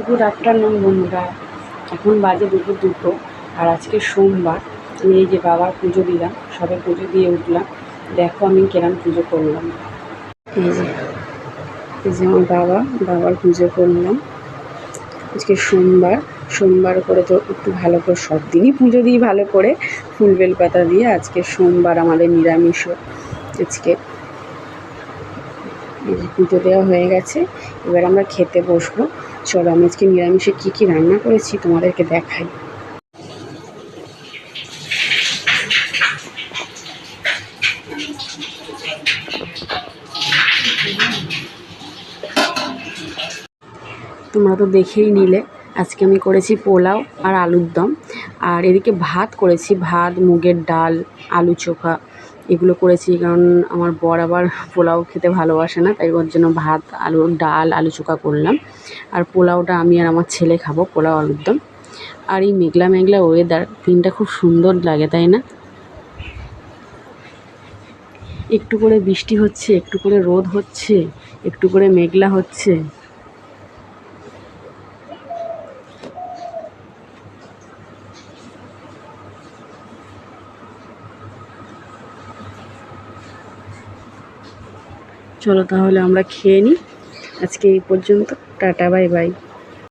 Good afternoon বন্ধুরা। এখন বাজে দুপুর 2টো, আর আজকে সোমবার। আমি এই যে বাবার পুজো দিলাম, সবে পুজো দিয়ে উঠলাম। দেখো আমি কেরম পুজো করলাম। এই যে আমার বাবার পুজো করলাম। আজকে সোমবার করে তো একটু ভালো করে সব দিনই পুজো দিই ভালো করে, ফুল বেলপাতা দিয়ে। আজকে সোমবার, আমাদের নিরামিষও আজকে। এই যে পুজো দেওয়া হয়ে গেছে, এবার আমরা খেতে বসবো। চলো আমি আজকে নিরামিষে কী কী রান্না করেছি তোমাদেরকে দেখাই। তোমরা তো দেখেই নিলে, আজকে আমি করেছি পোলাও আর আলুর দম। আর এদিকে ভাত করেছি, ভাত, মুগের ডাল, আলু চোখা এগুলো করেছি। কারণ আমার বর আবার পোলাও খেতে ভালোবাসে না, তাই ওর জন্য ভাত, ডাল, আলু চোখা করলাম। আর পোলাওটা আমি আর আমার ছেলে খাবো, পোলাও আলুর দম। আর এই মেঘলা মেঘলা ওয়েদার, দিনটা খুব সুন্দর লাগে, তাই না? একটু করে বৃষ্টি হচ্ছে, একটু করে রোদ হচ্ছে, একটু করে মেঘলা হচ্ছে। চলো তাহলে আমরা খেয়ে নিই। আজকে এই পর্যন্ত। Tata, bye bye.